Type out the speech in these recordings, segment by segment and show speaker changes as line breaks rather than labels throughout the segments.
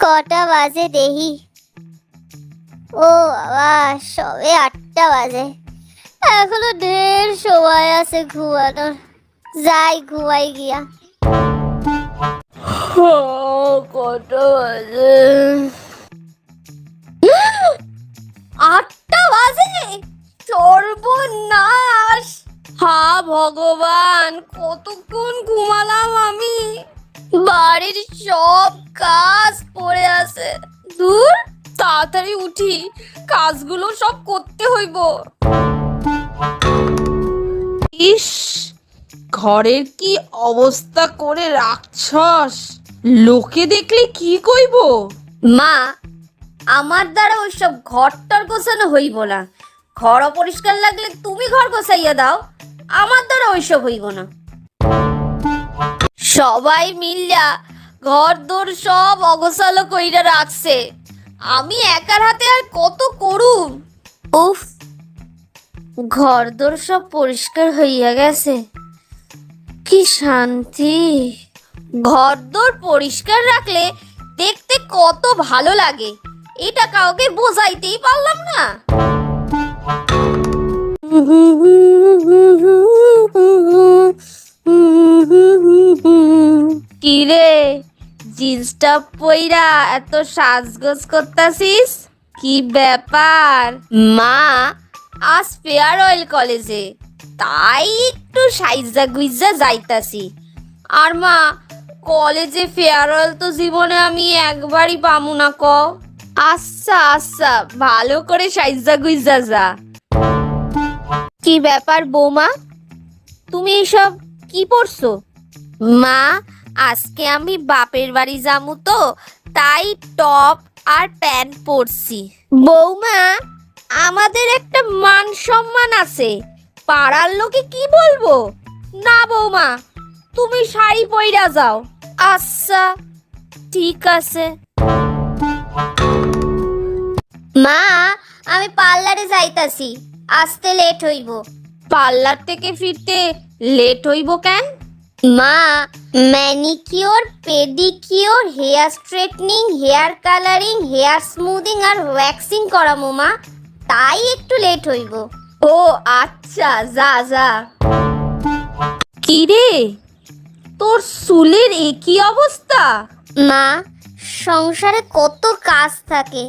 কটা বাজে দেহি? ও বাবা, সবে 8টা বাজে। এখনো ঢের সময় আছে ঘুমানোর। যাই ঘুমাই গিয়া। কটা বাজে? 8টা বাজে? সর্বনাশ! হা ভগবান, কতক্ষণ ঘুমালাম আমি। বাড়ির সব কাজ পড়ে আছে। দূর, তাড়াতাড়ি উঠি, কাজগুলো সব করতে হইব।
ইস, ঘরের কি অবস্থা করে রাখছস! লোকে দেখলে কি কইব?
মা, আমার দ্বারা ওইসব ঘরটার গোছানো হইব না। ঘর অপরিষ্কার লাগলে তুমি ঘর গোছাইয়া দাও, আমার দ্বারা ওইসব হইব না। সবাই মিল্লা ঘর দোর সব অগোছালো কইরা রাখছে, আমি একার হাতে আর কত করুম। উফ, ঘর দোর সব পরিষ্কার হইয়া গেছে, কি শান্তি। ঘর দোর পরিষ্কার রাখলে দেখতে কত ভালো লাগে, এটা কাউকে বোঝাইতেই পারলাম না। কি রে, জিন্সটা পইরা এত সাজগোজ করতাছিস, কি ব্যাপার? মা, আজ ফেয়ার অয়েল কলেজে, তাই একটু সাইজা গুইজা যাইতাছি। আর মা, কলেজে ফেয়ার অয়েল তো জীবনে আমি একবারই পামু না ক। আচ্ছা আচ্ছা, ভালো করে সাইজা গুইজা যা। কি ব্যাপার বৌমা, তুমি এসব কি পরছো? মা, আজকে আমি বাপের বাড়ি যামু তো, তাই টপ আর প্যান্ট পরছি। বৌমা, আমাদের একটা মান সম্মান আছে, পাড়ার লোকে কি বলবো? না বৌমা, তুমি শাড়ি পইরা যাও। আচ্ছা ঠিক আছে। মা, আমি পার্লারে যাইতাছি, আসতে লেট হইব। পার্লার থেকে ফিরতে লেট হইব কেন? মা, manicure, pedicure, hair straightening, hair colouring, hair smoothing আর ওয়্যাক্সিং করামো মা, তাই একটু লেট হইব। ও আচ্ছা, যা যা।
কি রে, তোর চুলের একই অবস্থা?
মা, সংসারে কত কাজ থাকে,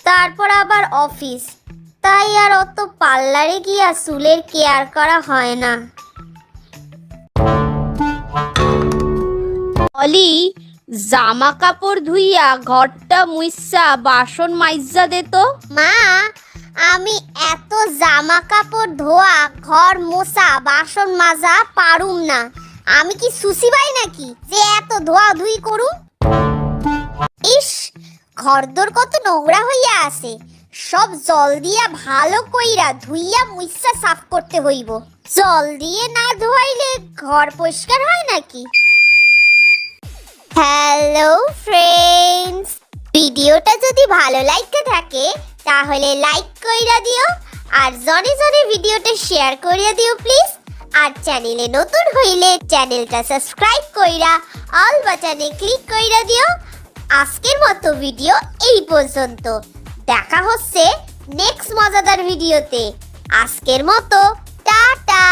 তারপর আবার অফিস, তাই আর অত পার্লারে গিয়া চুলের কেয়ার করা হয় না।
অলি, জামা কাপড় ধুইয়া ঘরটা মুইসা বাসন মাইজা দে তো।
মা, আমি এত জামা কাপড় ধোয়া, ঘর মোছা, বাসন মাজা পারুম না। আমি কি সুসিবাই নাকি যে এত ধোয়া ধুই করুম? ইস, ঘরদোর কত নোংরা হইয়া আছে, সব জল দিয়া ভালো কইরা ধুইয়া মুইসা সাফ করতে হইব। জল দিয়ে না ধোয়াইলে ঘর পরিষ্কার হয় নাকি? হ্যালো ফ্রেন্ডস, ভিডিওটা যদি ভালো লাগতে থাকে তাহলে লাইক কইরা দিও, আর জনে জনে ভিডিওটা শেয়ার কইরা দিও প্লিজ। আর চ্যানেলে নতুন হইলে চ্যানেলটা সাবস্ক্রাইব কইরা অল বাটনে ক্লিক কইরা দিও। আজকের মতো ভিডিও এই পর্যন্ত, দেখা হচ্ছে নেক্সট মজাদার ভিডিওতে। আজকের মতো টাটা।